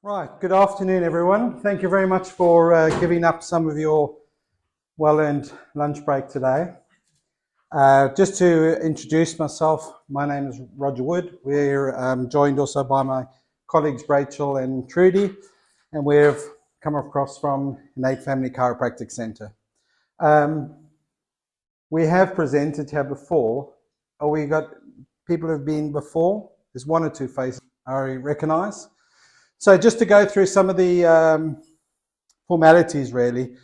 Right, good afternoon everyone. Thank you very much for giving up some of your well-earned lunch break today. Just to introduce myself, my name is Roger Wood. We're joined also by my colleagues Rachel and Trudy, and we've come across from Innate Family Chiropractic Centre. We have presented here before. Oh, we got people who've been before. There's one or two faces I recognise. So just to go through some of the formalities really,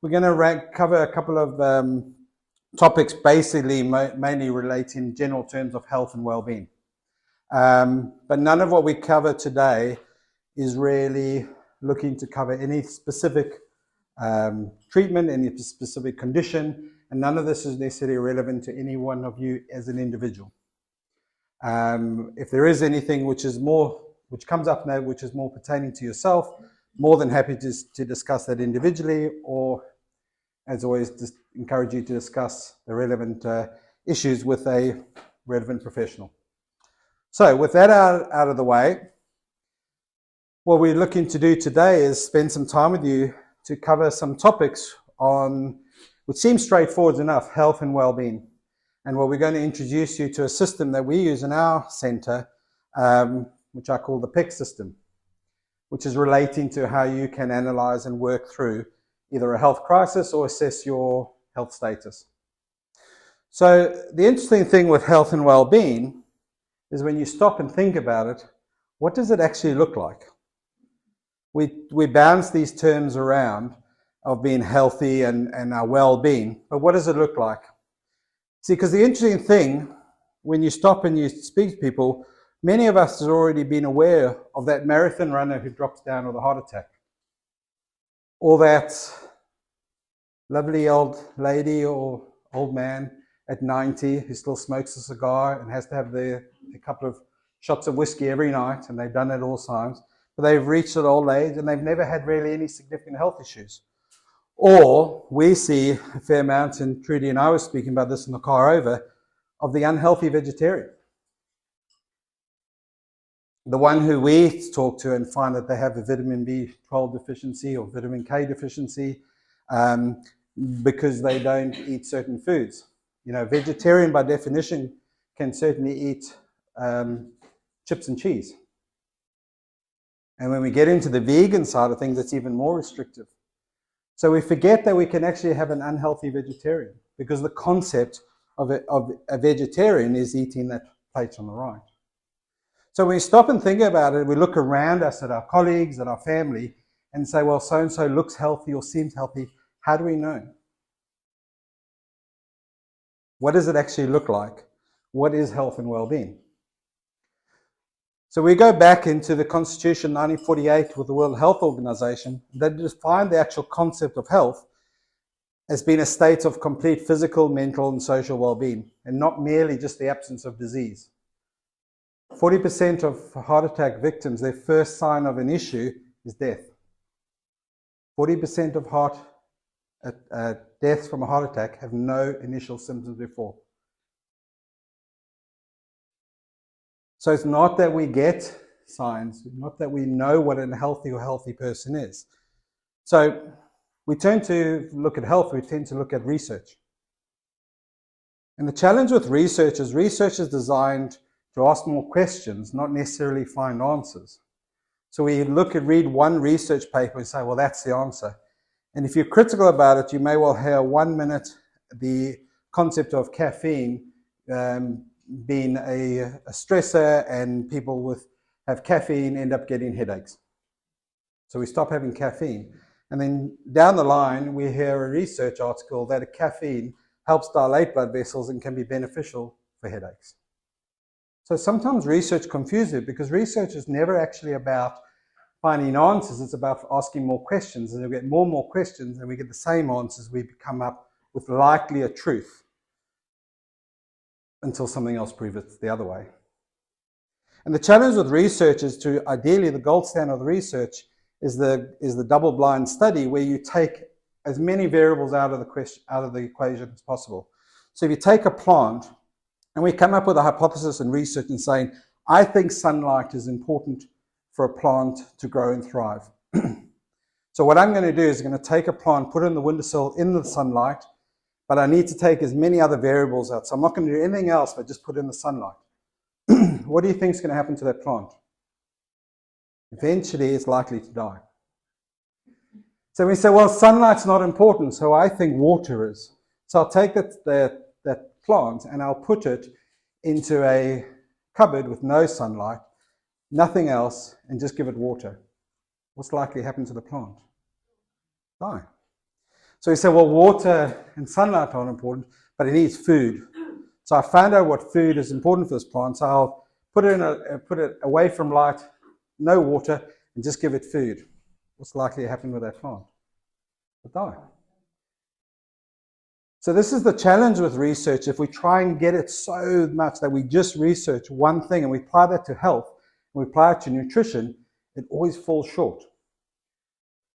we're going to cover a couple of topics basically mainly relating general terms of health and well-being. But none of what we cover today is really looking to cover any specific treatment, any specific condition, and none of this is necessarily relevant to any one of you as an individual. If there is anything which comes up now, which is more pertaining to yourself, more than happy to discuss that individually, or as always, just encourage you to discuss the relevant issues with a relevant professional. So with that out of the way, what we're looking to do today is spend some time with you to cover some topics on, which seems straightforward enough, health and well-being. And what we're going to introduce you to a system that we use in our centre, which I call the PEC system, which is relating to how you can analyze and work through either a health crisis or assess your health status. So the interesting thing with health and well-being is when you stop and think about it, what does it actually look like? We bounce these terms around of being healthy and our well-being, but what does it look like? See, because the interesting thing, when you stop and you speak to people, many of us have already been aware of that marathon runner who drops down with a heart attack, or that lovely old lady or old man at 90 who still smokes a cigar and has to have a couple of shots of whiskey every night, and they've done it all times, but they've reached an old age and they've never had really any significant health issues. Or we see a fair amount, and Trudy and I were speaking about this in the car over, of the unhealthy vegetarian. The one who we talk to and find that they have a vitamin B12 deficiency or vitamin K deficiency because they don't eat certain foods. You know, vegetarian by definition can certainly eat chips and cheese. And when we get into the vegan side of things, it's even more restrictive. So we forget that we can actually have an unhealthy vegetarian, because the concept of a vegetarian is eating that plate on the right. So when we stop and think about it, we look around us at our colleagues, at our family, and say, well, so-and-so looks healthy or seems healthy. How do we know? What does it actually look like? What is health and well-being? So we go back into the Constitution 1948 with the World Health Organization that defined the actual concept of health as being a state of complete physical, mental, and social well-being, and not merely just the absence of disease. 40% of heart attack victims, their first sign of an issue is death. 40% of deaths from a heart attack have no initial symptoms before. So it's not that we get signs, not that we know what a healthy person is. So we tend to look at health, we tend to look at research. And the challenge with research is designed to ask more questions, not necessarily find answers. So we read one research paper and say, well, that's the answer. And if you're critical about it, you may well hear 1 minute the concept of caffeine being a stressor, and people have caffeine end up getting headaches. So we stop having caffeine. And then down the line, we hear a research article that a caffeine helps dilate blood vessels and can be beneficial for headaches. So sometimes research confuses it, because research is never actually about finding answers. It's about asking more questions, and we get more and more questions, and we get the same answers. We come up with likely a truth until something else proves it the other way. And the challenge with research is to, ideally, the gold standard of research is the double-blind study, where you take as many variables out of the equation as possible. So if you take a plant, and we come up with a hypothesis and research and saying, I think sunlight is important for a plant to grow and thrive. So what I'm going to do is I'm going to take a plant, put it in the windowsill in the sunlight, but I need to take as many other variables out. So I'm not going to do anything else but just put it in the sunlight. What do you think is going to happen to that plant? Eventually, it's likely to die. So we say, well, sunlight's not important, so I think water is. So I'll take that plant and I'll put it into a cupboard with no sunlight, nothing else, and just give it water. What's likely to happen to the plant? Die. So we say, well, water and sunlight aren't important, but it needs food. So I found out what food is important for this plant, so I'll put it away from light, no water, and just give it food. What's likely to happen with that plant? It'll die. So this is the challenge with research. If we try and get it so much that we just research one thing and we apply that to health, and we apply it to nutrition, it always falls short.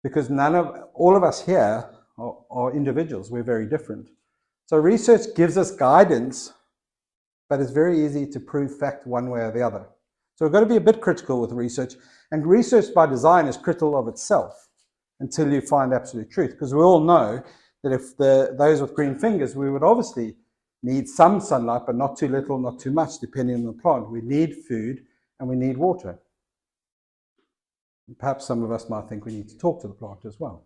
Because all of us here are individuals. We're very different. So research gives us guidance, but it's very easy to prove fact one way or the other. So we've got to be a bit critical with research. And research by design is critical of itself until you find absolute truth. Because we all know that if those with green fingers, we would obviously need some sunlight, but not too little, not too much, depending on the plant. We need food and we need water. Perhaps some of us might think we need to talk to the plant as well.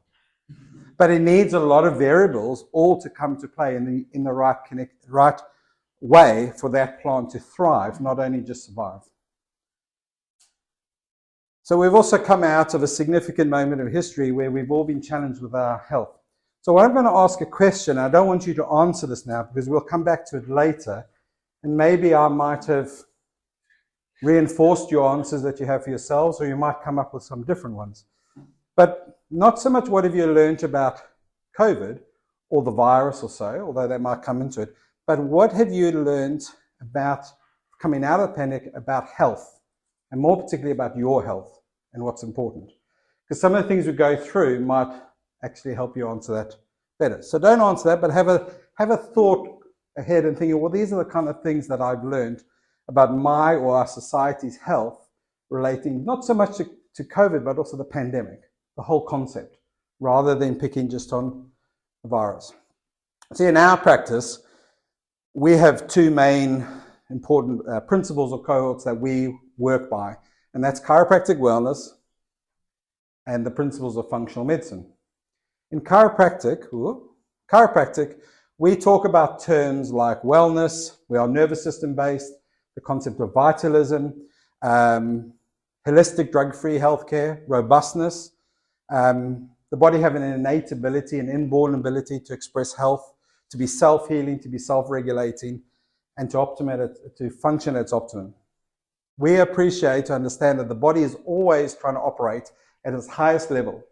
But it needs a lot of variables all to come to play in the right way for that plant to thrive, not only just survive. So we've also come out of a significant moment of history where we've all been challenged with our health. So I'm going to ask a question. I don't want you to answer this now because we'll come back to it later. And maybe I might have reinforced your answers that you have for yourselves, or you might come up with some different ones. But not so much what have you learned about COVID or the virus or so, although that might come into it, but what have you learned about coming out of the pandemic about health, and more particularly about your health and what's important? Because some of the things we go through might actually help you answer that better. So don't answer that, but have a thought ahead and think, well, these are the kind of things that I've learned about my or our society's health relating not so much to COVID, but also the pandemic, the whole concept, rather than picking just on the virus. See, in our practice, we have two main important principles or cohorts that we work by, and that's chiropractic wellness and the principles of functional medicine. In chiropractic, we talk about terms like wellness, we are nervous system based, the concept of vitalism, holistic drug-free healthcare, robustness, the body having an innate ability, an inborn ability to express health, to be self-healing, to be self-regulating, and to function at its optimum. We appreciate to understand that the body is always trying to operate at its highest level.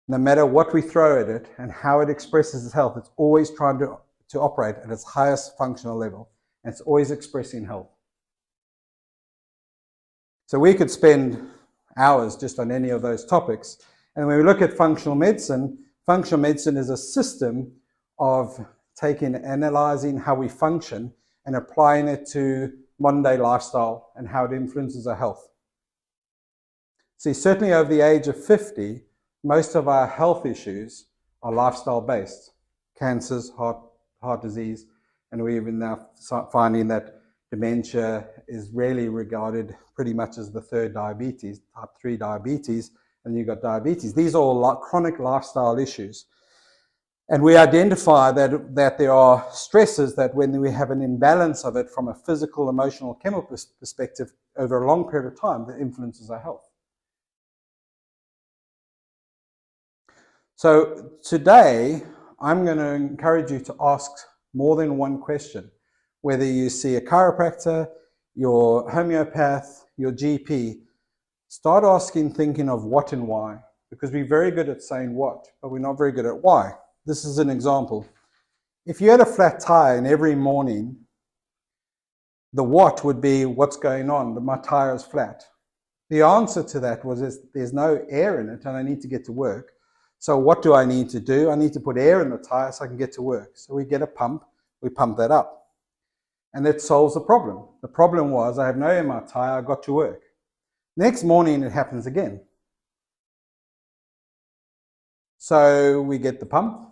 No matter what we throw at it and how it expresses its health, it's always trying to operate at its highest functional level. And it's always expressing health. So we could spend hours just on any of those topics. And when we look at functional medicine is a system of analyzing how we function and applying it to modern day lifestyle and how it influences our health. See, certainly over the age of 50, most of our health issues are lifestyle based. Cancers, heart disease, and we're even now finding that dementia is really regarded pretty much as the third diabetes, type 3 diabetes, and you've got diabetes. These are all chronic lifestyle issues. And we identify that there are stresses that when we have an imbalance of it from a physical, emotional, chemical perspective over a long period of time, that influences our health. So today, I'm going to encourage you to ask more than one question. Whether you see a chiropractor, your homeopath, your GP, start asking, thinking of what and why. Because we're very good at saying what, but we're not very good at why. This is an example. If you had a flat tire and every morning, the what would be what's going on, my tire is flat. The answer to that was there's no air in it and I need to get to work. So what do I need to do? I need to put air in the tire so I can get to work. So we get a pump, we pump that up. And that solves the problem. The problem was I have no air in my tire, I got to work. Next morning, it happens again. So we get the pump,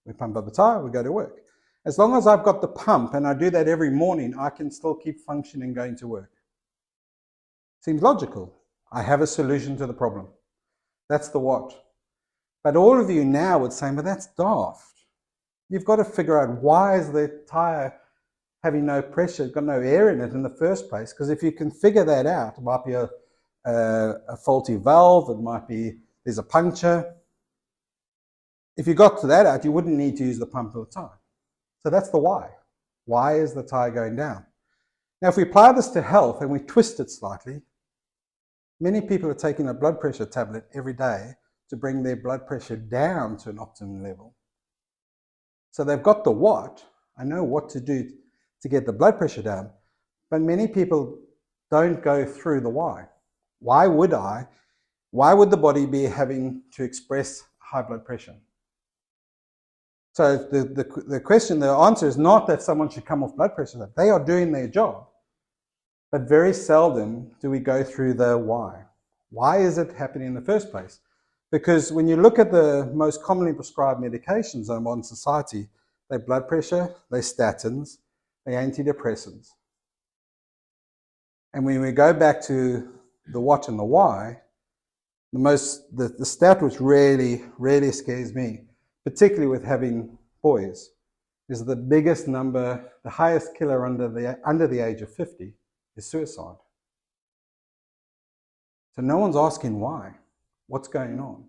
we pump up the tire, we go to work. As long as I've got the pump and I do that every morning, I can still keep functioning going to work. Seems logical. I have a solution to the problem. That's the what. But all of you now would say, but that's daft. You've got to figure out, why is the tire having no pressure, got no air in it in the first place? Because if you can figure that out, it might be a faulty valve, it might be there's a puncture. If you got to that out, you wouldn't need to use the pump all the time. So that's the why. Why is the tire going down? Now, if we apply this to health and we twist it slightly, many people are taking a blood pressure tablet every day to bring their blood pressure down to an optimum level. So they've got the what. I know what to do to get the blood pressure down, but many people don't go through the why. Why would the body be having to express high blood pressure? So the answer is not that someone should come off blood pressure. They are doing their job. But very seldom do we go through the why. Why is it happening in the first place? Because when you look at the most commonly prescribed medications in modern society, they're blood pressure, they're statins, they're antidepressants. And when we go back to the what and the why, the stat which really scares me, particularly with having boys, is the biggest number, the highest killer under the age of 50 is suicide. So no one's asking why. What's going on?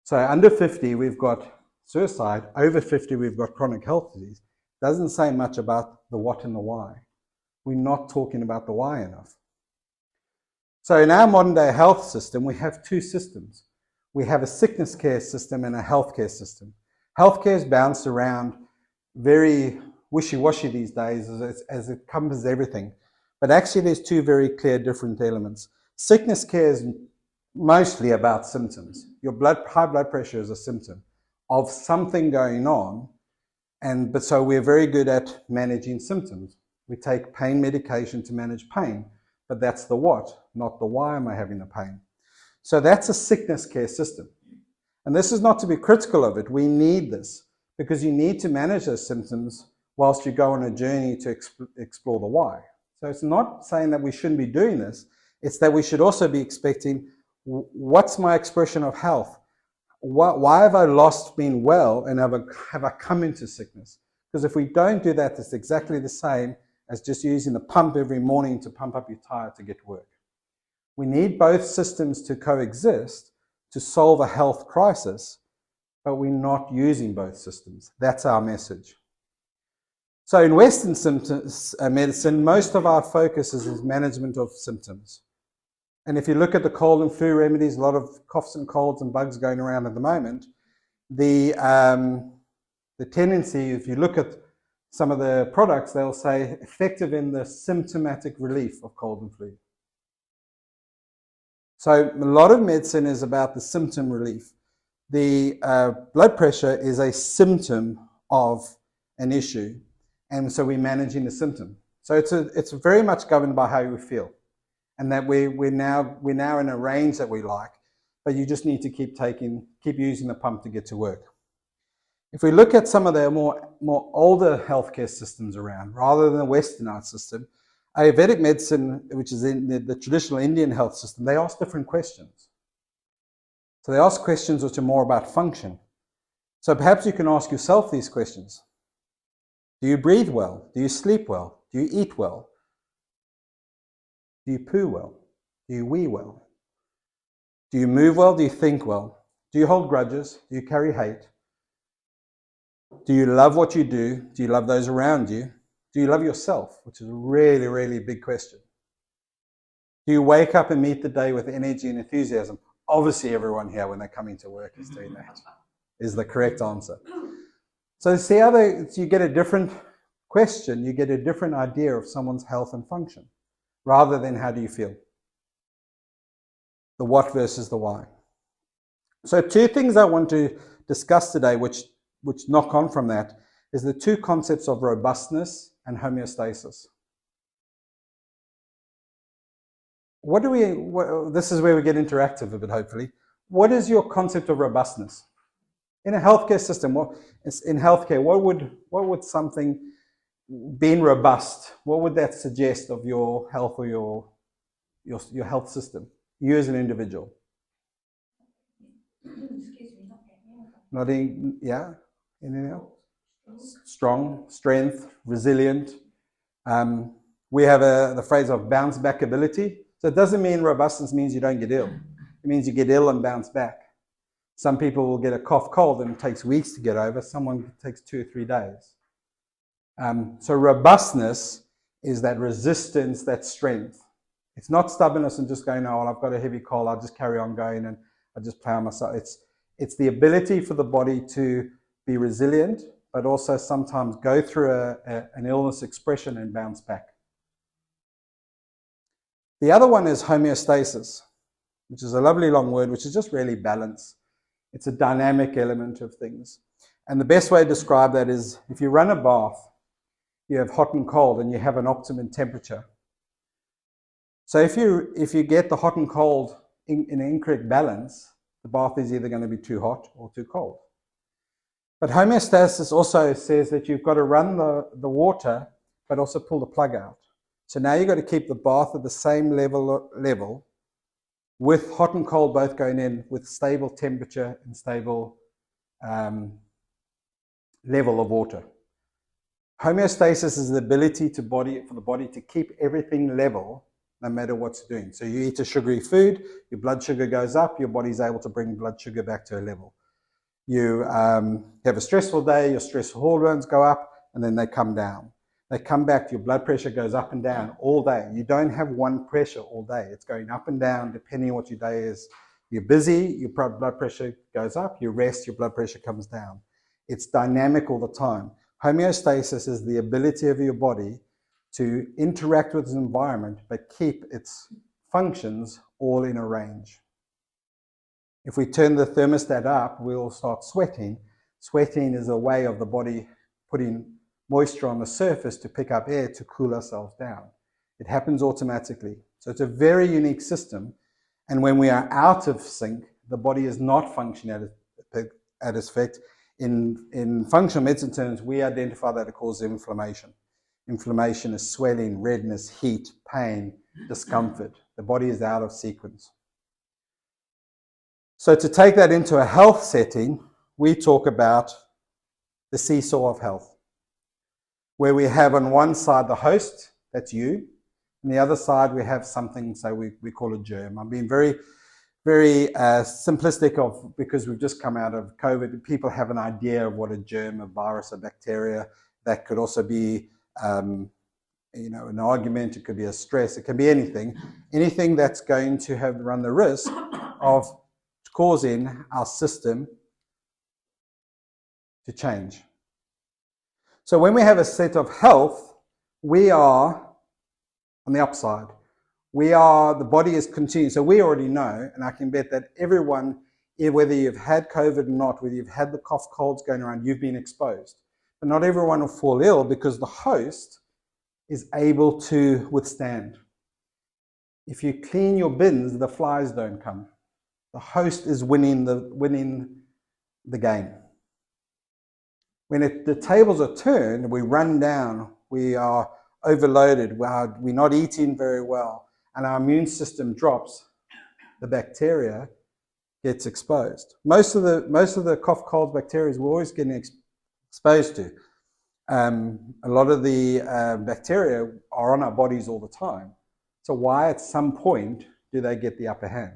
So under 50, we've got suicide. Over 50, we've got chronic health disease. Doesn't say much about the what and the why. We're not talking about the why enough. So in our modern day health system, we have two systems. We have a sickness care system and a healthcare system. Healthcare is bounced around very wishy-washy these days as it covers everything. But actually there's two very clear different elements. Sickness care is mostly about symptoms. Your high blood pressure is a symptom of something going on, but so we're very good at managing symptoms. We take pain medication to manage pain, but that's the what, not the why am I having the pain. So that's a sickness care system. And this is not to be critical of it. We need this because you need to manage those symptoms whilst you go on a journey to explore the why. So it's not saying that we shouldn't be doing this. It's that we should also be expecting, what's my expression of health? Why have I lost being well and have I come into sickness? Because if we don't do that, it's exactly the same as just using the pump every morning to pump up your tire to get to work. We need both systems to coexist to solve a health crisis, but we're not using both systems. That's our message. So in Western medicine, most of our focus is management of symptoms. And if you look at the cold and flu remedies, a lot of coughs and colds and bugs going around at the moment, the tendency, if you look at some of the products, they'll say effective in the symptomatic relief of cold and flu. So a lot of medicine is about the symptom relief. The blood pressure is a symptom of an issue, and so we're managing the symptom. So it's very much governed by how you feel, and that we're now in a range that we like, but you just need to keep using the pump to get to work. If we look at some of the more older healthcare systems around, rather than the westernized system, Ayurvedic medicine, which is in the traditional Indian health system, they ask different questions. So they ask questions which are more about function. So perhaps you can ask yourself these questions. Do you breathe well? Do you sleep well? Do you eat well? Do you poo well? Do you wee well? Do you move well? Do you think well? Do you hold grudges? Do you carry hate? Do you love what you do? Do you love those around you? Do you love yourself? Which is a really, really big question. Do you wake up and meet the day with energy and enthusiasm? Obviously, everyone here, when they're coming to work, is doing that, is the correct answer. So see how you get a different question, you get a different idea of someone's health and function, rather than how do you feel? The what versus the why. So two things I want to discuss today, which knock on from that, is the two concepts of robustness and homeostasis. this is where we get interactive a bit, hopefully. What is your concept of robustness? In a healthcare system, in healthcare, what would something being robust, what would that suggest of your health or your health system, you as an individual? Excuse me, not getting ill. Nodding, yeah. Anything else? Strong, strength, resilient. We have the phrase of bounce back ability. So it doesn't mean robustness means you don't get ill. It means you get ill and bounce back. Some people will get a cough cold and it takes weeks to get over. Someone takes 2 or 3 days. So robustness is that resistance, that strength. It's not stubbornness and just going, oh, well, I've got a heavy cold, I'll just carry on going and I just plow myself. It's the ability for the body to be resilient, but also sometimes go through an illness expression and bounce back. The other one is homeostasis, which is a lovely long word, which is just really balance. It's a dynamic element of things. And the best way to describe that is if you run a bath, you have hot and cold and you have an optimum temperature. So if you get the hot and cold in an incorrect balance, the bath is either going to be too hot or too cold. But homeostasis also says that you've got to run the water, but also pull the plug out. So now you've got to keep the bath at the same level with hot and cold both going in with stable temperature and stable level of water. Homeostasis is the ability for the body to keep everything level no matter what's doing. So you eat a sugary food, your blood sugar goes up, your body's able to bring blood sugar back to a level. You have a stressful day, your stress hormones go up, and then they come down. They come back, your blood pressure goes up and down all day. You don't have one pressure all day. It's going up and down depending on what your day is. You're busy, your blood pressure goes up. You rest, your blood pressure comes down. It's dynamic all the time. Homeostasis is the ability of your body to interact with its environment, but keep its functions all in a range. If we turn the thermostat up, we'll start sweating. Sweating is a way of the body putting moisture on the surface to pick up air to cool ourselves down. It happens automatically. So it's a very unique system. And when we are out of sync, the body is not functioning at its effect. In functional medicine terms, we identify that it causes inflammation. Inflammation is swelling, redness, heat, pain, discomfort. The body is out of sequence. So to take that into a health setting, we talk about the seesaw of health, where we have on one side the host, that's you, and the other side we have something, so we call a germ. I'm being very, very simplistic because we've just come out of COVID. People have an idea of what a germ, a virus, a bacteria. That could also be, an argument. It could be a stress. It can be anything. Anything that's going to run the risk of causing our system to change. So when we have a set of health, we are on the upside. The body is continuing. So we already know, and I can bet that everyone, whether you've had COVID or not, whether you've had the cough, colds going around, you've been exposed. But not everyone will fall ill because the host is able to withstand. If you clean your bins, the flies don't come. The host is winning the game. When the tables are turned, we run down, we are overloaded, we're not eating very well, and our immune system drops, the bacteria gets exposed. Most of the cough, cold bacteria we're always getting exposed to. A lot of the bacteria are on our bodies all the time. So why at some point do they get the upper hand?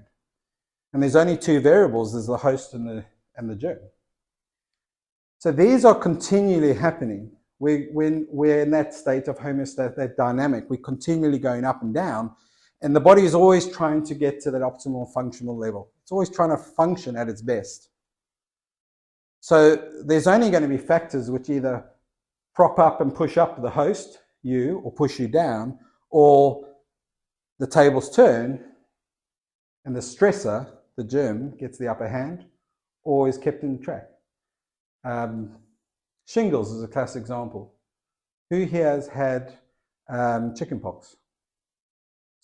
And there's only 2 variables, there's the host and the germ. So these are continually happening. When we're in that state of homeostasis, that dynamic, we're continually going up and down, and the body is always trying to get to that optimal functional level. It's always trying to function at its best. So there's only going to be factors which either prop up and push up the host, you, or push you down, or the tables turn and the stressor, the germ, gets the upper hand or is kept in track. Shingles is a classic example. Who here has had chickenpox?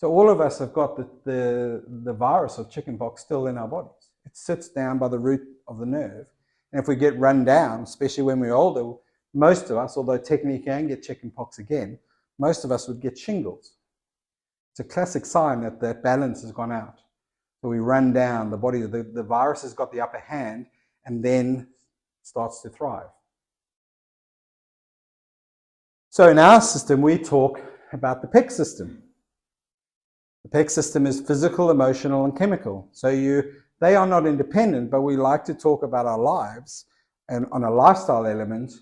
So all of us have got the virus of chickenpox still in our bodies. It sits down by the root of the nerve. And if we get run down, especially when we're older, most of us, although technically you can get chickenpox again, most of us would get shingles. It's a classic sign that that balance has gone out. So we run down, the body, the virus has got the upper hand and then starts to thrive. So in our system, we talk about the PEC system. The PEC system is physical, emotional, and chemical. So they are not independent, but we like to talk about our lives and on a lifestyle element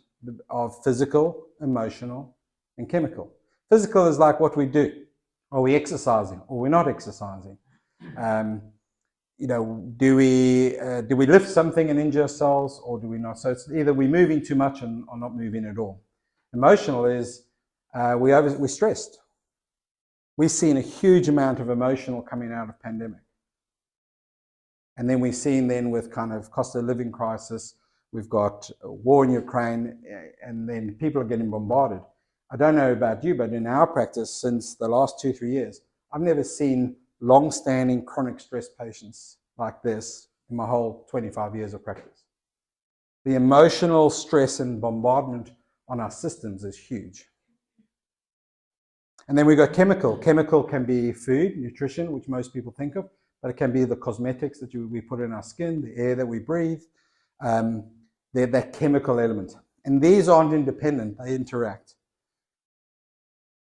of physical, emotional, and chemical. Physical is like what we do. Are we exercising or we're not exercising? Do we lift something and injure ourselves or do we not? So it's either we're moving too much or not moving at all. Emotional is we're stressed. We've seen a huge amount of emotional coming out of pandemic. And then we've seen then with kind of cost of living crisis, we've got a war in Ukraine, and then people are getting bombarded. I don't know about you, but in our practice since the last 2-3 years, I've never seen long-standing chronic stress patients like this in my whole 25 years of practice. The emotional stress and bombardment on our systems is huge. And then we've got chemical. Chemical can be food, nutrition, which most people think of, but it can be the cosmetics that we put in our skin, the air that we breathe. They're that chemical element. And these aren't independent, they interact.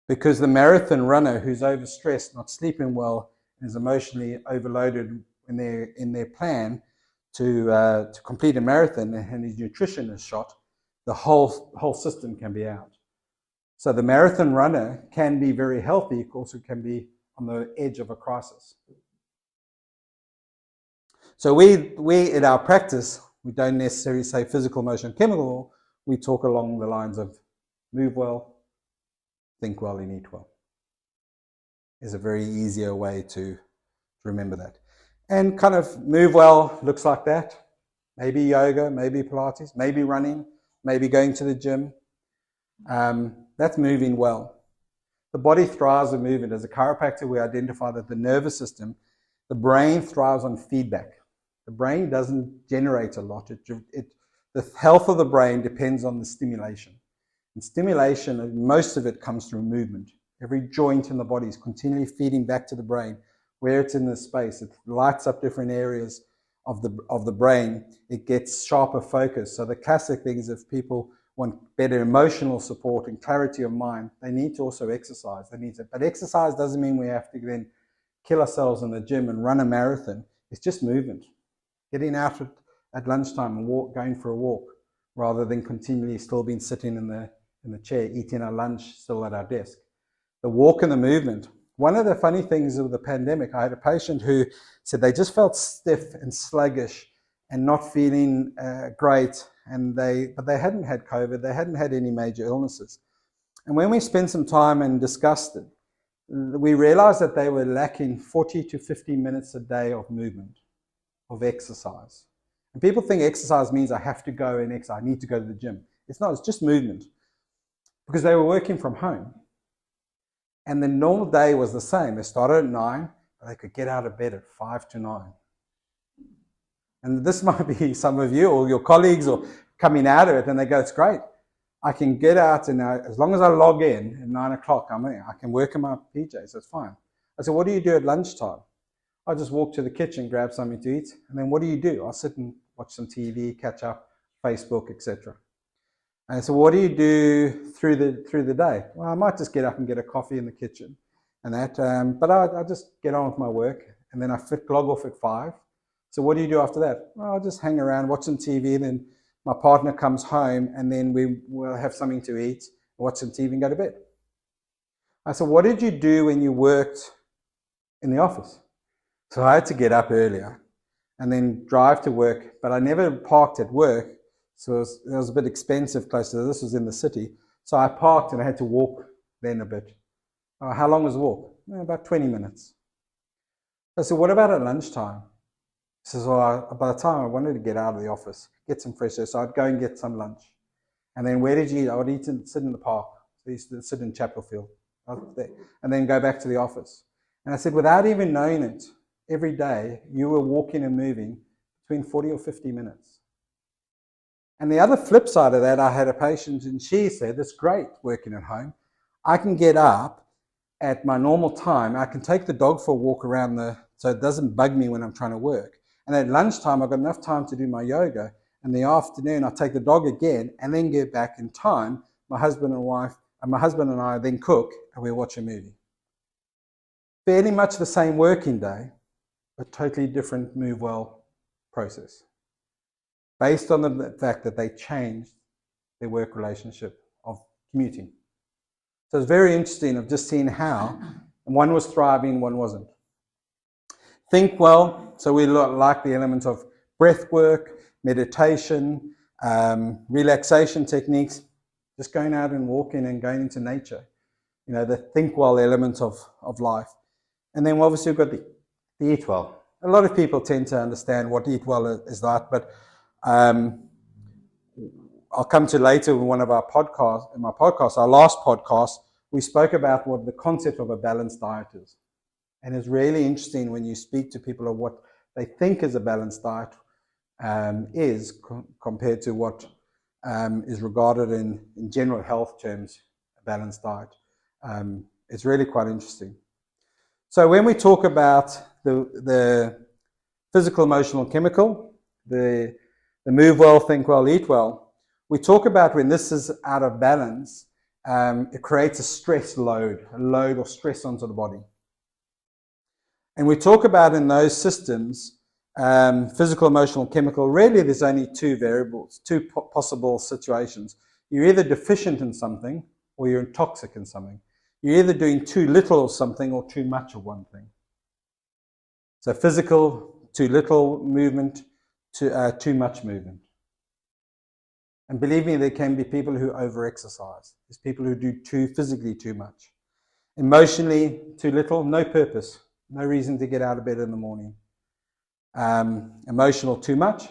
Because the marathon runner who's overstressed, not sleeping well, is emotionally overloaded in their plan to complete a marathon, and his nutrition is shot, the whole system can be out. So the marathon runner can be very healthy, also can be on the edge of a crisis. So we in our practice, we don't necessarily say physical, emotional, chemical. We talk along the lines of move well, think well, and eat well. Is a very easier way to remember that. And kind of move well looks like that. Maybe yoga, maybe Pilates, maybe running, maybe going to the gym. That's moving well. The body thrives on movement. As a chiropractor, we identify that the nervous system, the brain thrives on feedback. The brain doesn't generate a lot. The health of the brain depends on the stimulation. And stimulation, most of it comes through movement. Every joint in the body is continually feeding back to the brain. Where it's in the space, it lights up different areas of the brain. It gets sharper focus. So the classic thing is if people want better emotional support and clarity of mind, they need to also exercise. But exercise doesn't mean we have to then kill ourselves in the gym and run a marathon. It's just movement. Getting out at lunchtime and going for a walk rather than continually still being sitting in the chair, eating our lunch still at our desk. The walk and the movement. One of the funny things of the pandemic, I had a patient who said they just felt stiff and sluggish and not feeling great, but they hadn't had COVID, they hadn't had any major illnesses. And when we spent some time and discussed it, we realized that they were lacking 40 to 50 minutes a day of movement, of exercise. And people think exercise means I have to go and exercise, I need to go to the gym. It's not, it's just movement. Because they were working from home. And the normal day was the same. They started at 9, but they could get out of bed at 5 to 9. And this might be some of you or your colleagues or coming out of it, and they go, it's great. I can get out, and as long as I log in at 9 o'clock, I'm in. I can work in my PJs, that's fine. I said, what do you do at lunchtime? I just walk to the kitchen, grab something to eat, and then what do you do? I'll sit and watch some TV, catch up, Facebook, etc. And so what do you do through the day? Well, I might just get up and get a coffee in the kitchen and that, but I just get on with my work, and then I log off at 5. So what do you do after that? Well, I'll just hang around, watch some TV, and then my partner comes home, and then we will have something to eat, watch some TV, and go to bed. I said, what did you do when you worked in the office? So I had to get up earlier and then drive to work, but I never parked at work. So it was a bit expensive close to this, was in the city. So I parked and I had to walk then a bit. How long was the walk? About 20 minutes. I said, what about at lunchtime? He says, well, by the time I wanted to get out of the office, get some fresh air, so I'd go and get some lunch. And then where did you eat? I would eat and sit in the park. So I used to sit in Chapel Field. And then go back to the office. And I said, without even knowing it, every day you were walking and moving between 40 or 50 minutes. And the other flip side of that, I had a patient and she said, it's great working at home. I can get up at my normal time. I can take the dog for a walk around so it doesn't bug me when I'm trying to work. And at lunchtime, I've got enough time to do my yoga. In the afternoon, I take the dog again and then get back in time. My husband and I then cook and we watch a movie. Fairly much the same working day, but totally different move well process. Based on the fact that they changed their work relationship of commuting. So it's very interesting of just seeing how one was thriving, one wasn't. Think well. So we like the element of breath work, meditation, relaxation techniques, just going out and walking and going into nature. You know, the think well element of life. And then obviously we've got the eat well. A lot of people tend to understand what eat well is like, but I'll come to later in one of our podcasts, our last podcast, we spoke about what the concept of a balanced diet is. And it's really interesting when you speak to people of what they think is a balanced diet compared to what is regarded in general health terms, a balanced diet. It's really quite interesting. So when we talk about the physical, emotional, chemical, the move well, think well, eat well, we talk about when this is out of balance, it creates a stress load, or stress onto the body. And we talk about in those systems, physical, emotional, chemical, really there's only two variables, two possible situations. You're either deficient in something or you're toxic in something. You're either doing too little of something or too much of one thing. So physical, too little movement, too much movement. And believe me, there can be people who over-exercise. There's people who do physically too much. Emotionally, too little, no purpose, no reason to get out of bed in the morning. Emotional, too much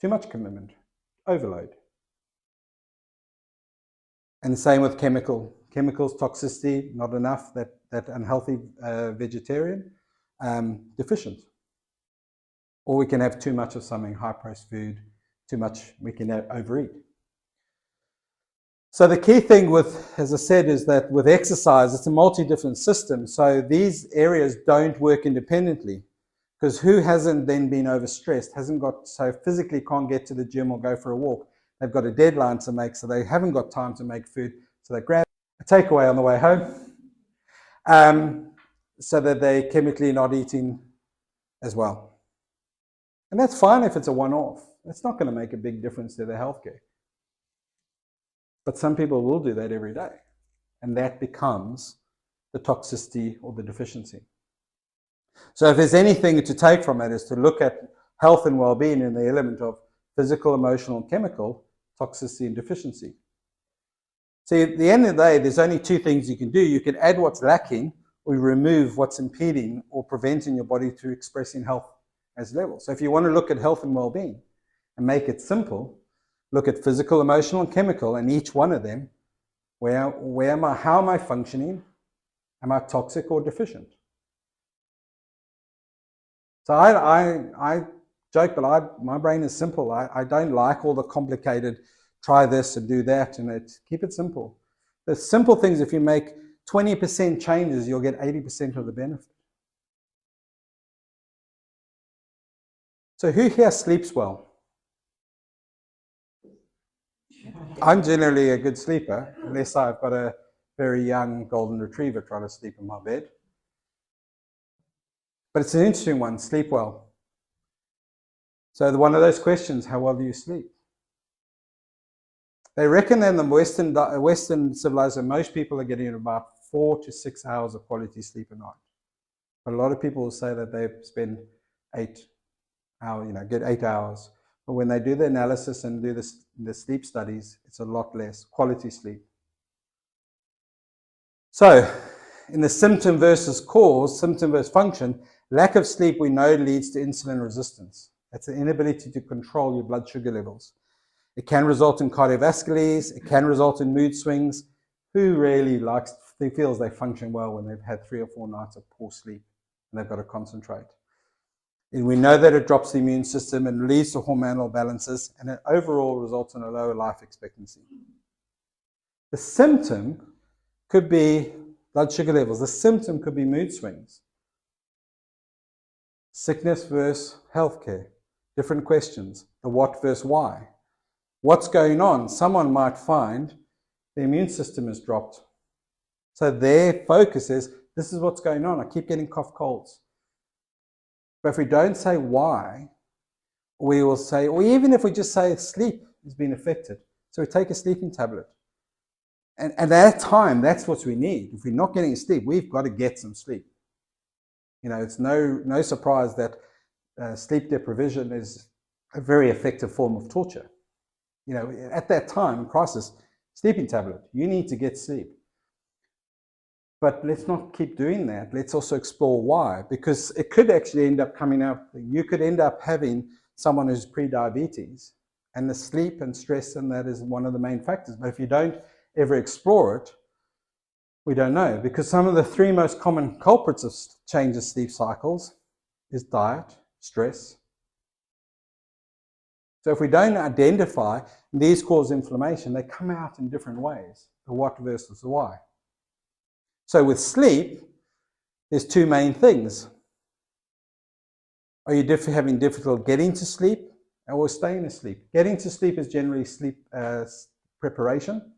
commitment, overload. And the same with chemicals, toxicity, not enough, that unhealthy vegetarian, deficient. Or we can have too much of something, high-priced food, too much, we can overeat. So the key thing as I said, is that with exercise, it's a multi-different system. So these areas don't work independently, because who hasn't then been overstressed, so physically can't get to the gym or go for a walk. They've got a deadline to make, so they haven't got time to make food. So they grab a takeaway on the way home, so that they're chemically not eating as well. And that's fine if it's a one-off. It's not going to make a big difference to their healthcare. But some people will do that every day. And that becomes the toxicity or the deficiency. So if there's anything to take from it, is to look at health and well-being in the element of physical, emotional, and chemical, toxicity and deficiency. See, at the end of the day, there's only two things you can do. You can add what's lacking, or remove what's impeding or preventing your body to expressing health as levels. So if you want to look at health and well-being and make it simple, look at physical, emotional, and chemical, and each one of them, how am I functioning? Am I toxic or deficient? So I joke, but my brain is simple. I don't like all the complicated, try this and do that, and keep it simple. The simple things, if you make 20% changes, you'll get 80% of the benefit. So who here sleeps well? I'm generally a good sleeper, unless I've got a very young golden retriever trying to sleep in my bed. But it's an interesting one, sleep well. So one of those questions, how well do you sleep? They reckon in the Western civilization, most people are getting about 4 to 6 hours of quality sleep a night. But a lot of people will say that they spend 8 hours, get 8 hours. But when they do the analysis and do the sleep studies, it's a lot less quality sleep. So, in the symptom versus cause, symptom versus function, lack of sleep we know leads to insulin resistance. That's the inability to control your blood sugar levels. It can result in cardiovascular, it can result in mood swings. Who really feels they function well when they've had 3 or 4 nights of poor sleep? and they've got to concentrate. And we know that it drops the immune system and leads to hormonal balances, and it overall results in a lower life expectancy. The symptom could be blood sugar levels. The symptom could be mood swings. Sickness versus healthcare. Different questions. The what versus why. What's going on? Someone might find the immune system has dropped. So their focus is, this is what's going on. I keep getting cough colds. But if we don't say why, we will say, or even if we just say sleep has been affected. So we take a sleeping tablet. And at that time, that's what we need. If we're not getting sleep, we've got to get some sleep. You know, it's no surprise that sleep deprivation is a very effective form of torture. You know, at that time, crisis, sleeping tablet, you need to get sleep. But let's not keep doing that. Let's also explore why, because it could actually end up coming up. You could end up having someone who's pre-diabetes, and the sleep and stress and that is one of the main factors. But if you don't ever explore it, we don't know, because some of the 3 most common culprits of change of sleep cycles is diet, stress. So if we don't identify these cause inflammation, they come out in different ways, the what versus the why. So with sleep, there's 2 main things. Are you having difficulty getting to sleep or staying asleep? Getting to sleep is generally sleep preparation.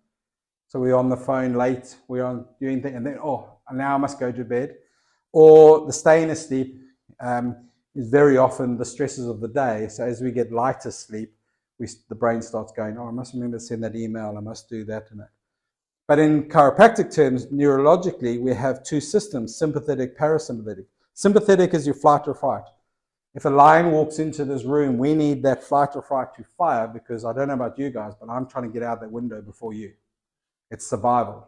So we're on the phone late, we're on doing things, and then, now I must go to bed. Or the staying asleep is very often the stresses of the day. So as we get lighter sleep, the brain starts going, I must remember to send that email, I must do that and that. But in chiropractic terms, neurologically, we have 2 systems, sympathetic, parasympathetic. Sympathetic is your flight or fight. If a lion walks into this room, we need that flight or fight to fire, because I don't know about you guys, but I'm trying to get out that window before you. It's survival.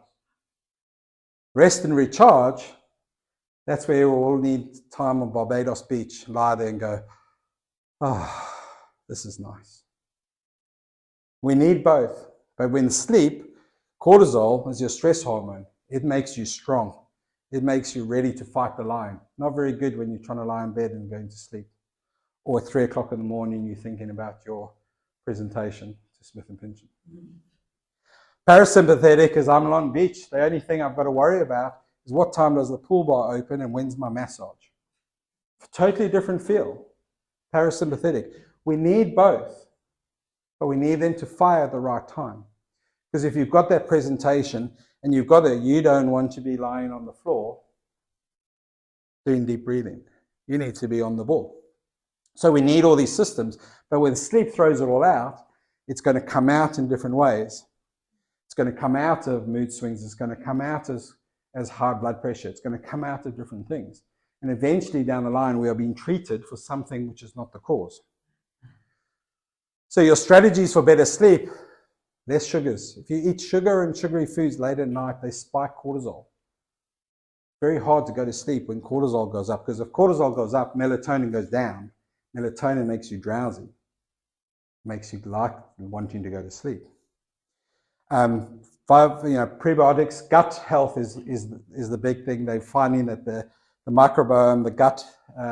Rest and recharge, that's where we all need time on Barbados Beach, lie there and go, this is nice. We need both. But when sleep, cortisol is your stress hormone. It makes you strong. It makes you ready to fight the lion. Not very good when you're trying to lie in bed and going to sleep. Or at 3 o'clock in the morning, you're thinking about your presentation to Smith & Pinchon. Parasympathetic is I'm on beach. The only thing I've got to worry about is what time does the pool bar open and when's my massage. Totally different feel. Parasympathetic. We need both, but we need them to fire at the right time. Because if you've got that presentation and you've got it, you don't want to be lying on the floor doing deep breathing. You need to be on the ball. So we need all these systems, but when sleep throws it all out, it's going to come out in different ways. It's going to come out of mood swings. It's going to come out as high blood pressure. It's going to come out of different things. And eventually down the line, we are being treated for something which is not the cause. So your strategies for better sleep: less sugars. If you eat sugar and sugary foods late at night, they spike cortisol. Very hard to go to sleep when cortisol goes up, because if cortisol goes up, melatonin goes down. Melatonin makes you drowsy, makes you like wanting to go to sleep. Prebiotics, gut health is the big thing. They're finding that the microbiome, the gut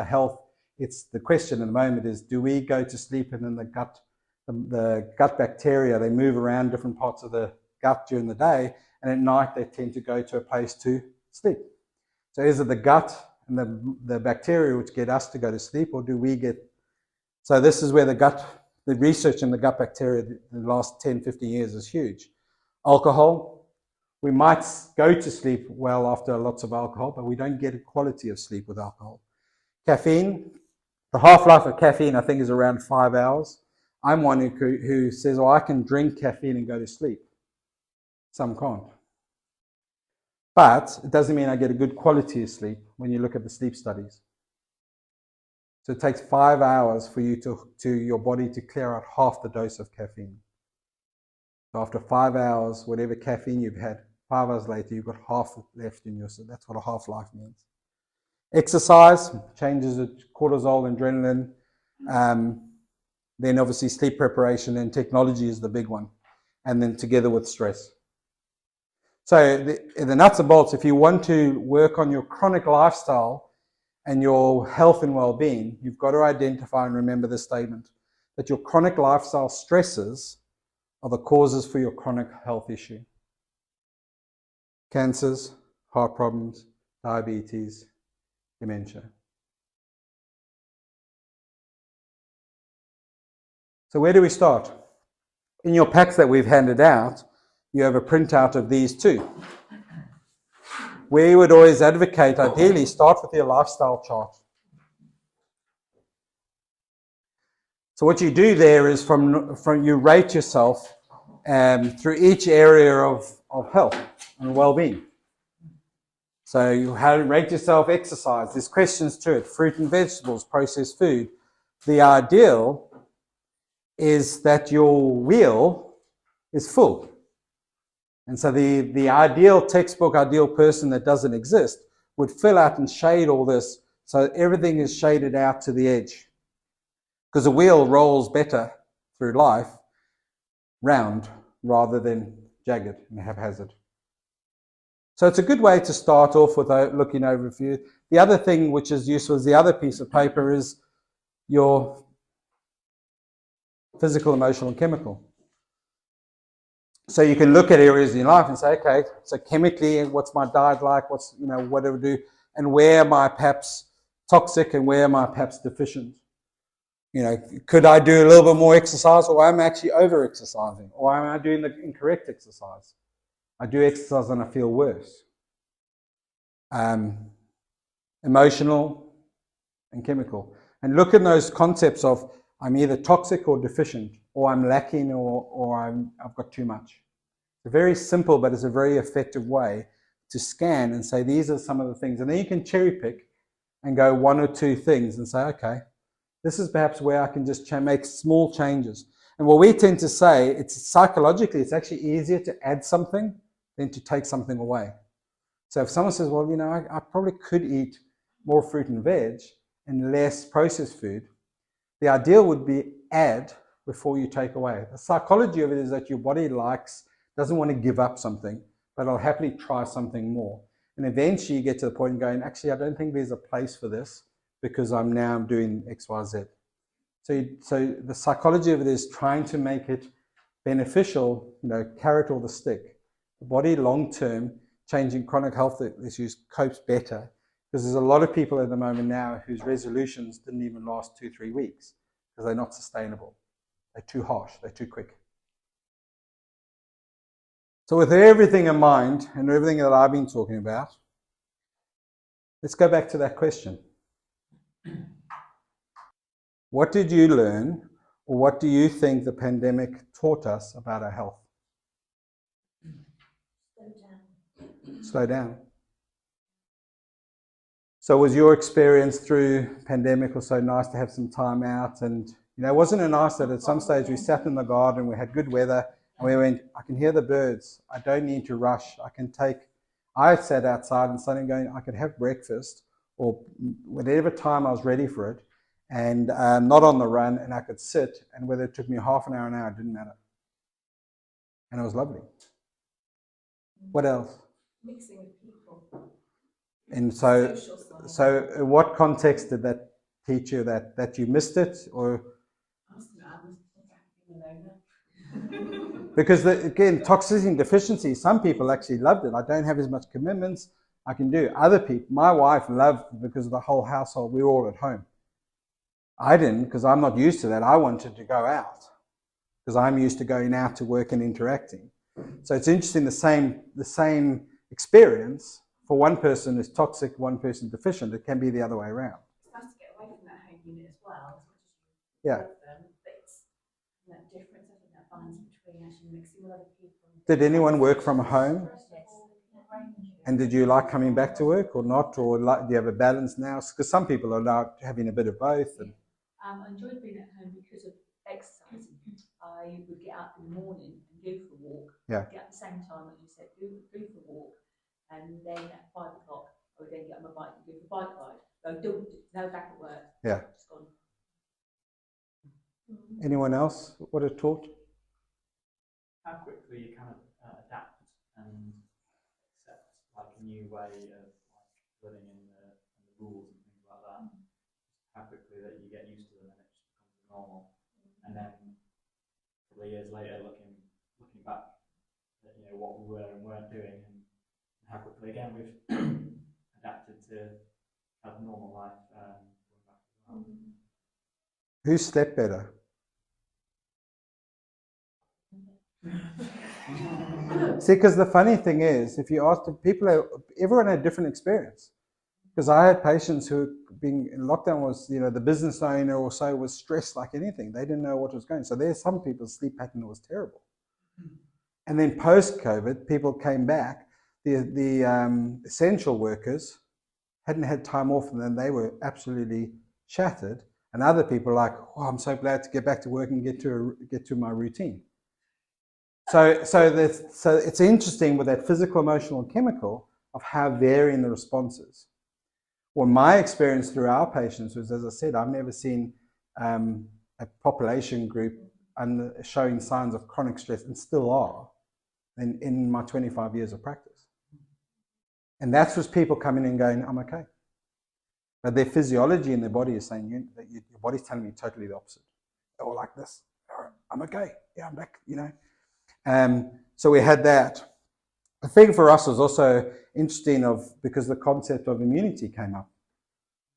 health, it's the question at the moment is, do we go to sleep and then the gut bacteria, they move around different parts of the gut during the day, and at night they tend to go to a place to sleep. So is it the gut and the bacteria which get us to go to sleep, or do we get... So this is where the research in the gut bacteria in the last 10, 15 years is huge. Alcohol, we might go to sleep well after lots of alcohol, but we don't get a quality of sleep with alcohol. Caffeine, the half-life of caffeine I think is around 5 hours. I'm one who says, I can drink caffeine and go to sleep. Some can't. But it doesn't mean I get a good quality of sleep when you look at the sleep studies. So it takes 5 hours for you to your body to clear out half the dose of caffeine. So after 5 hours, whatever caffeine you've had, 5 hours later, you've got half left in your... So that's what a half-life means. Exercise changes the cortisol, adrenaline. Then obviously sleep preparation and technology is the big one. And then together with stress. So the nuts and bolts, if you want to work on your chronic lifestyle and your health and well-being, you've got to identify and remember the statement that your chronic lifestyle stresses are the causes for your chronic health issue. Cancers, heart problems, diabetes, dementia. So where do we start? In your packs that we've handed out, you have a printout of these too. We would always advocate, ideally, start with your lifestyle chart. So what you do there is from you rate yourself through each area of health and well-being. So you rate yourself exercise. There's questions to it. Fruit and vegetables, processed food. The ideal is that your wheel is full. And so the ideal textbook, ideal person that doesn't exist would fill out and shade all this so everything is shaded out to the edge. Because a wheel rolls better through life round rather than jagged and haphazard. So it's a good way to start off with a looking overview. The other thing which is useful is the other piece of paper is your physical, emotional, and chemical. So you can look at areas in your life and say, okay, so chemically, what's my diet like? What's, what do I do? And where am I perhaps toxic and where am I perhaps deficient? Could I do a little bit more exercise, or am I actually over-exercising? Or am I doing the incorrect exercise? I do exercise and I feel worse. Emotional and chemical. And look at those concepts of I'm either toxic or deficient, or I'm lacking, or I've got too much. It's a very simple, but it's a very effective way to scan and say, these are some of the things. And then you can cherry pick and go one or two things and say, okay, this is perhaps where I can just make small changes. And what we tend to say, it's psychologically, it's actually easier to add something than to take something away. So if someone says, well, I probably could eat more fruit and veg and less processed food, the ideal would be add before you take away. The psychology of it is that your body doesn't want to give up something, but I'll happily try something more. And eventually you get to the point of going, actually, I don't think there's a place for this because I'm now doing X, Y, Z. So the psychology of it is trying to make it beneficial, carrot or the stick. The body long-term, changing chronic health issues, copes better. Because there's a lot of people at the moment now whose resolutions didn't even last 2-3 weeks because they're not sustainable. They're too harsh, they're too quick. So with everything in mind and everything that I've been talking about, let's go back to that question. What did you learn, or what do you think the pandemic taught us about our health? Slow down. So was your experience through pandemic also nice to have some time out? And wasn't it nice that at some stage we sat in the garden, we had good weather, and we went, I can hear the birds, I don't need to rush, I sat outside and suddenly going, I could have breakfast or whatever time I was ready for it, and not on the run, and I could sit, and whether it took me half an hour, it didn't matter. And it was lovely. What else? Mixing with people. And so in what context did that teach you that you missed it, or? Because again, toxicity and deficiency, some people actually loved it. I don't have as much commitments, I can do. Other people, my wife loved because of the whole household, we were all at home. I didn't, because I'm not used to that. I wanted to go out because I'm used to going out to work and interacting. So it's interesting, the same experience for one person is toxic, one person deficient. It can be the other way around. It's nice to get away from that home unit as well, as much as you Yeah. love them, but it's that difference, I think, that balance between actually mixing with other people. Did anyone work from home? Yes. And did you like coming back to work or not? Or do you have a balance now? Because some people are now having a bit of both. And I enjoyed being at home because of exercising. I would get up in the morning and go for a walk. Yeah. Get at the same time, as you said, go for a walk. And then at 5 o'clock, I would then get on my bike and go for a bike ride. No back at work. Yeah. Just gone. Anyone else? What it taught? How quickly you kind of adapt and accept like a new way of like living in the rules and things like normal. And then a couple of years later, looking back at what we were and weren't doing, and how quickly again we've adapted to have normal life. Who slept better? See, because the funny thing is, if you ask the people, everyone had a different experience. Because I had patients who, being in lockdown, was the business owner or so was stressed like anything. They didn't know what was going. So there's some people's sleep pattern was terrible. And then post-COVID, people came back. The essential workers hadn't had time off, and then they were absolutely shattered. And other people like, oh, I'm so glad to get back to work and get to my routine. So it's interesting with that physical, emotional, and chemical of how varying the responses. Well, my experience through our patients was, as I said, I've never seen a population group showing signs of chronic stress, and still are, in my 25 years of practice. And that's just people coming in going, I'm okay. But their physiology in their body is saying, that your body's telling me totally the opposite. Or like this, I'm okay, yeah, I'm back, So we had that. The thing for us was also interesting because the concept of immunity came up.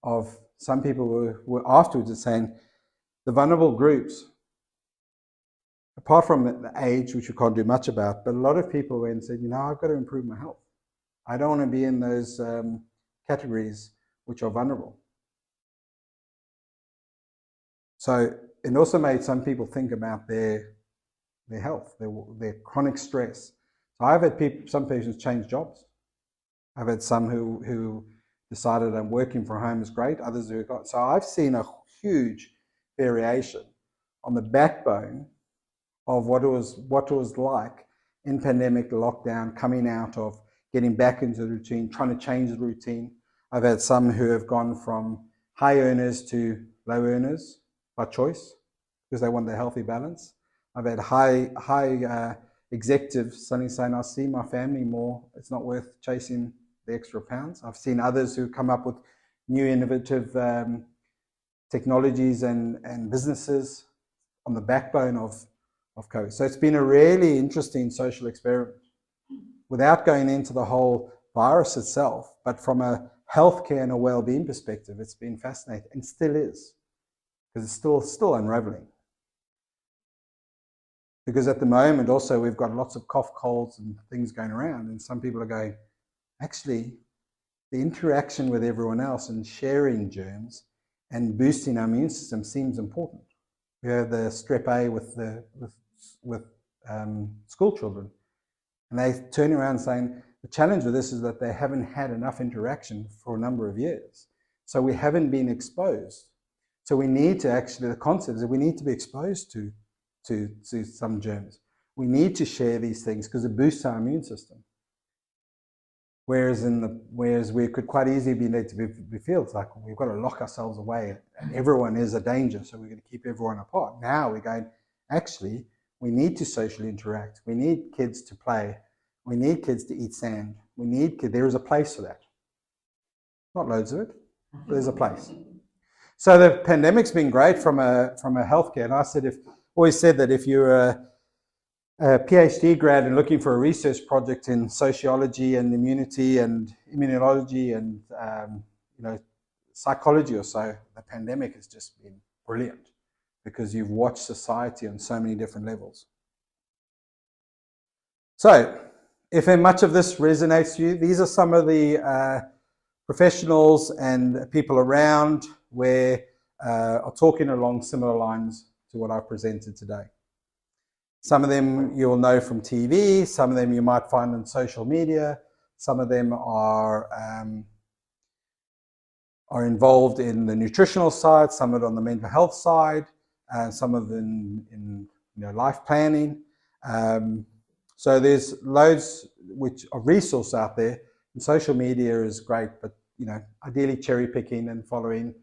Of some people were afterwards saying the vulnerable groups, apart from the age, which we can't do much about, but a lot of people went and said, I've got to improve my health. I don't want to be in those categories which are vulnerable. So it also made some people think about their health, their chronic stress. So I've had some patients change jobs. I've had some who decided I'm working from home is great. Others who got. So I've seen a huge variation on the backbone of what it was like in pandemic, lockdown, coming out of, getting back into the routine, trying to change the routine. I've had some who have gone from high earners to low earners by choice because they want their healthy balance. I've had high executives suddenly saying, I see my family more. It's not worth chasing the extra pounds. I've seen others who come up with new innovative technologies and businesses on the backbone of COVID. So it's been a really interesting social experiment without going into the whole virus itself, but from a healthcare and a well-being perspective, it's been fascinating and still is, because it's still unraveling. Because at the moment also we've got lots of cough, colds and things going around, and some people are going, actually, the interaction with everyone else and sharing germs and boosting our immune system seems important. We have the strep A with school children, and they turn around saying the challenge with this is that they haven't had enough interaction for a number of years, so we haven't been exposed. So we need to the concept is we need to be exposed to some germs. We need to share these things because it boosts our immune system. Whereas we could quite easily be feel it's like we've got to lock ourselves away and everyone is a danger, so we're going to keep everyone apart. Now we're going, actually, we need to socially interact. We need kids to play. We need kids to eat sand. There is a place for that. Not loads of it, but there's a place. So the pandemic's been great from a healthcare. And I always said that if you're a PhD grad and looking for a research project in sociology and immunity and immunology and psychology or so, the pandemic has just been brilliant because you've watched society on so many different levels. So if much of this resonates to you, these are some of the professionals and people around where are talking along similar lines to what I presented today. Some of them you'll know from TV, some of them you might find on social media, some of them are involved in the nutritional side, some of it on the mental health side, some of them in life planning. So there's loads of resource out there, and social media is great, but ideally cherry picking and following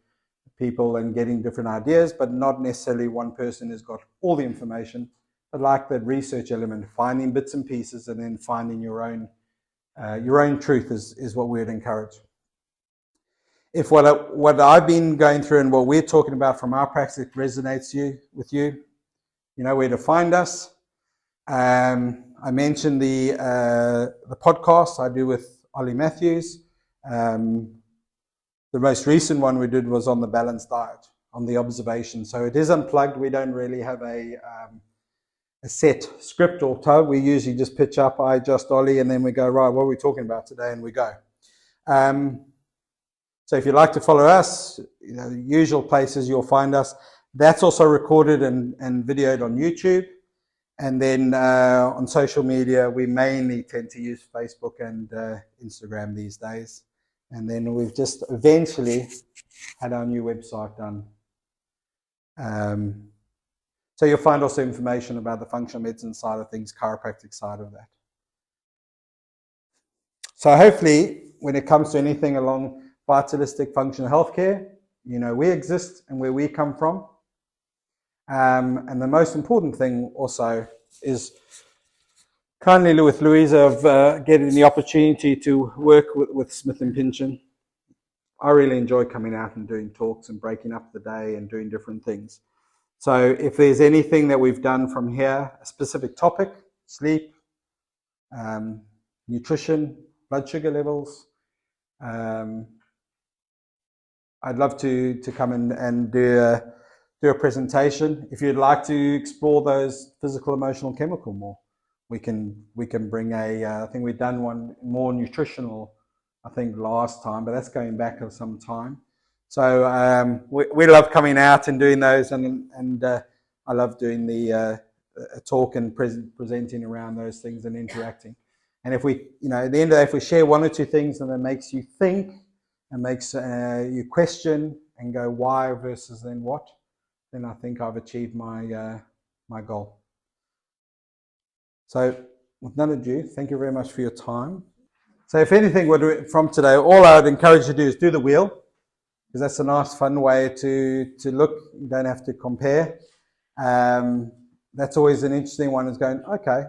people and getting different ideas, but not necessarily one person has got all the information. But like the research element, finding bits and pieces and then finding your own truth is what we'd encourage. if what I've been going through and what we're talking about from our practice resonates with you, you know where to find us. I mentioned the podcast I do with Ollie Matthews. The most recent one we did was on the balanced diet, on the observation. So it is unplugged. We don't really have a set script or toe. We usually just pitch up, I just Ollie, and then we go, right, what are we talking about today? And we go. So if you'd like to follow us, you know, the usual places you'll find us. That's also recorded and videoed on YouTube. And then on social media, we mainly tend to use Facebook and Instagram these days. And then we've just eventually had our new website done. So you'll find also information about the functional medicine side of things, chiropractic side of that. So hopefully, when it comes to anything along vitalistic functional healthcare, you know, we exist and where we come from. And the most important thing also is kindly with Louisa of getting the opportunity to work with Smith & Pinchon. I really enjoy coming out and doing talks and breaking up the day and doing different things. So if there's anything that we've done from here, a specific topic, sleep, nutrition, blood sugar levels, I'd love to come in and do a presentation. If you'd like to explore those physical, emotional, chemical more, we can bring I think we've done one more nutritional, I think last time, but that's going back some time. So we love coming out and doing those, and I love doing the talk and presenting around those things and interacting. And if we, you know, at the end of the day, if we share one or two things and it makes you think and makes you question and go why versus then what, then I think I've achieved my my goal. So with none ado, thank you very much for your time. So if anything from today, all I would encourage you to do is do the wheel, because that's a nice fun way to look. You don't have to compare. That's always an interesting one, is going, okay,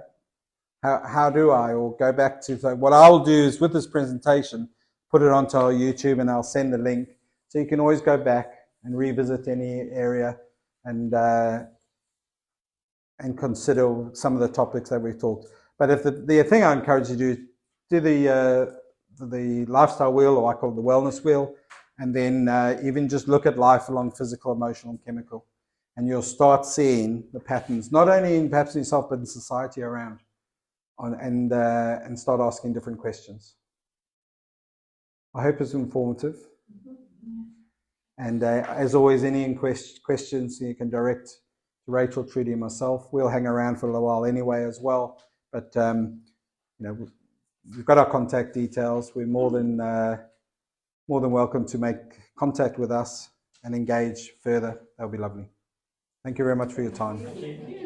how do I, or go back to, so what I'll do is with this presentation, put it onto our YouTube and I'll send the link. So you can always go back and revisit any area and consider some of the topics that we've talked. But if the thing I encourage you to do the lifestyle wheel, or I call it the wellness wheel, and then even just look at life along physical, emotional, and chemical. And you'll start seeing the patterns, not only in perhaps yourself, but in society around, and start asking different questions. I hope it's informative. And as always, any questions you can direct to Rachel, Trudy, and myself. We'll hang around for a little while anyway as well. But you know, we've got our contact details. We're more than welcome to make contact with us and engage further. That'll be lovely. Thank you very much for your time. Thank you.